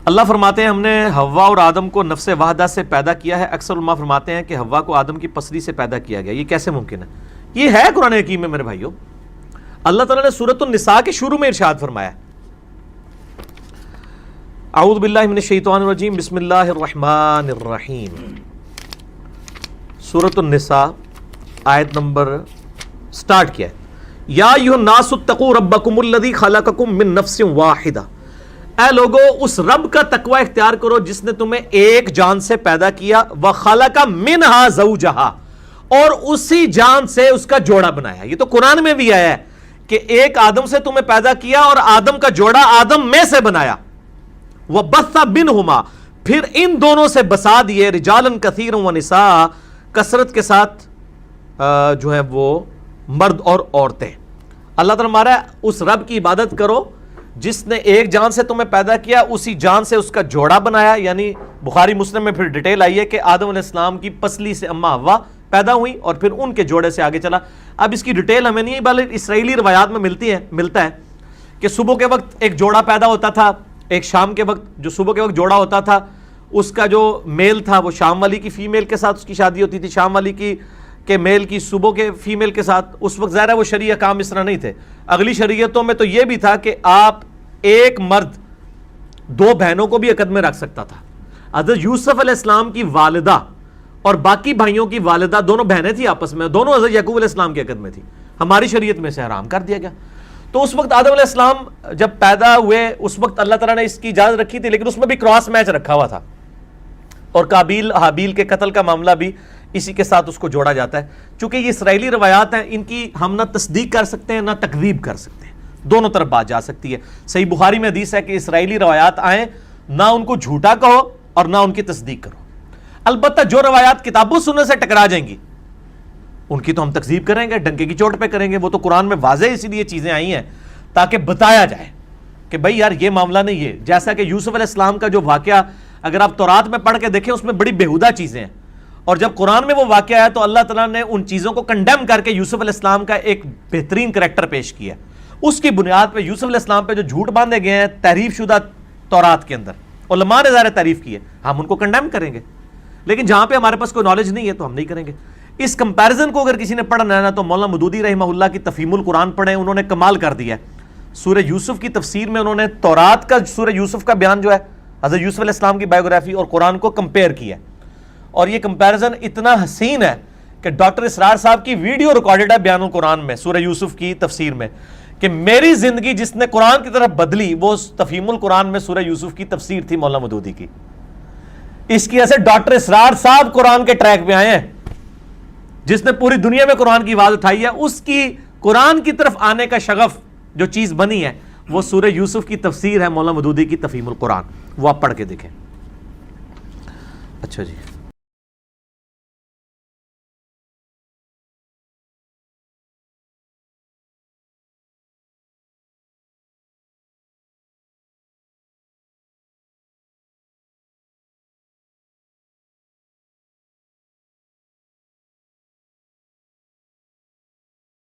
اللہ فرماتے ہیں ہم نے حوا اور آدم کو نفس واحدہ سے پیدا کیا ہے. اکثر علماء فرماتے ہیں کہ حوا کو آدم کی پسلی سے پیدا کیا گیا. یہ کیسے ممکن ہے؟ یہ ہے قرآن حکیم میں میرے بھائیوں. اللہ تعالیٰ نے سورۃ النساء کے شروع میں ارشاد فرمایا اعوذ باللہ من الشیطان الرجیم بسم اللہ الرحمن الرحیم. سورۃ النساء آیت نمبر سٹارٹ کیا ہے یا ایھا الناس اتقوا ربکم الذی خلقکم من نفس واحدہ. اے لوگو اس رب کا تقوی اختیار کرو جس نے تمہیں ایک جان سے پیدا کیا. وخلق منہا زوجہا اور اسی جان سے اس کا جوڑا بنایا. یہ تو قرآن میں بھی آیا ہے کہ ایک آدم سے تمہیں پیدا کیا اور آدم کا جوڑا آدم میں سے بنایا. وبث منہما پھر ان دونوں سے بسا دیے رجالا کثیرا ونساء کثرت کے ساتھ جو ہے وہ مرد اور عورتیں. اللہ تعالیٰ ہمارا اس رب کی عبادت کرو جس نے ایک جان سے تمہیں پیدا کیا اسی جان سے اس کا جوڑا بنایا. یعنی بخاری مسلم میں پھر ڈیٹیل آئی ہے کہ آدم علیہ السلام کی پسلی سے اماں حوا پیدا ہوئی اور پھر ان کے جوڑے سے آگے چلا. اب اس کی ڈیٹیل ہمیں نہیں بلکہ اسرائیلی روایات میں ملتا ہے کہ صبح کے وقت ایک جوڑا پیدا ہوتا تھا, ایک شام کے وقت جو صبح کے وقت جوڑا ہوتا تھا اس کا جو میل تھا وہ شام والی کی فیمیل کے ساتھ اس کی شادی ہوتی تھی, شام والی کی کہ میل کی صبح کے فیمیل کے ساتھ. اس وقت ظاہر ہے وہ شرعی احکام اس طرح نہیں تھے. اگلی شریعتوں میں تو یہ بھی تھا کہ آپ ایک مرد دو بہنوں کو بھی عقد میں رکھ سکتا تھا. حضرت یوسف علیہ السلام کی والدہ اور باقی بھائیوں کی والدہ دونوں بہنیں تھیں آپس میں, دونوں حضرت یعقوب علیہ السلام کی عقد میں تھی. ہماری شریعت میں سے حرام کر دیا گیا. تو اس وقت آدم علیہ السلام جب پیدا ہوئے اس وقت اللہ تعالیٰ نے اس کی اجازت رکھی تھی, لیکن اس میں بھی کراس میچ رکھا ہوا تھا اور قابیل حابیل کے قتل کا معاملہ بھی اسی کے ساتھ اس کو جوڑا جاتا ہے. چونکہ یہ اسرائیلی روایات ہیں ان کی ہم نہ تصدیق کر سکتے ہیں نہ تکذیب کر سکتے ہیں, دونوں طرف بات جا سکتی ہے. صحیح بخاری میں حدیث ہے کہ اسرائیلی روایات آئیں نہ ان کو جھوٹا کہو اور نہ ان کی تصدیق کرو. البتہ جو روایات کتابوں سننے سے ٹکرا جائیں گی ان کی تو ہم تکذیب کریں گے, ڈنکے کی چوٹ پہ کریں گے. وہ تو قرآن میں واضح اسی لیے چیزیں آئی ہیں تاکہ بتایا جائے کہ بھائی یار یہ معاملہ نہیں ہے. جیسا کہ یوسف علیہ السلام کا جو واقعہ اگر آپ تورات میں پڑھ کے دیکھیں اس میں بڑی بےہودہ چیزیں ہیں, اور جب قرآن میں وہ واقعہ ہے تو اللہ تعالیٰ نے ان چیزوں کو کنڈیم کر کے یوسف علیہ السلام کا ایک بہترین کریکٹر پیش کیا. اس کی بنیاد پہ یوسف علیہ السلام پہ جو جھوٹ باندھے گئے ہیں تحریف شدہ تورات کے اندر, علماء نے ظاہر تعریف کی ہے, ہم ان کو کنڈیم کریں گے. لیکن جہاں پہ ہمارے پاس کوئی نالج نہیں ہے تو ہم نہیں کریں گے. اس کمپیریزن کو اگر کسی نے پڑھنا ہے نا تو مولانا مودودی رحمہ اللہ کی تفہیم القرآن پڑھیں, انہوں نے کمال کر دیا ہے. سورہ یوسف کی تفسیر میں انہوں نے تورات کا سورہ یوسف کا بیان جو ہے حضرت یوسف علیہ السلام کی بایوگرافی اور قرآن کو کمپیئر کیا ہے. اور یہ کمپیریزن اتنا حسین ہے کہ ڈاکٹر اسرار صاحب کی ویڈیو ریکارڈڈ ہے بیان القرآن میں سورہ یوسف کی تفسیر میں کہ میری زندگی جس نے قرآن کی طرف بدلی وہ تفہیم القرآن میں سورہ یوسف کی تفسیر تھی مولانا مودودی کی. اس کی ایسے ڈاکٹر اسرار صاحب قرآن کے ٹریک پہ آئے ہیں, جس نے پوری دنیا میں قرآن کی آواز اٹھائی ہے. اس کی قرآن کی طرف آنے کا شغف جو چیز بنی ہے وہ سورہ یوسف کی تفسیر ہے مولانا مودودی کی تفہیم القرآن, وہ آپ پڑھ کے دیکھیں. اچھا جی.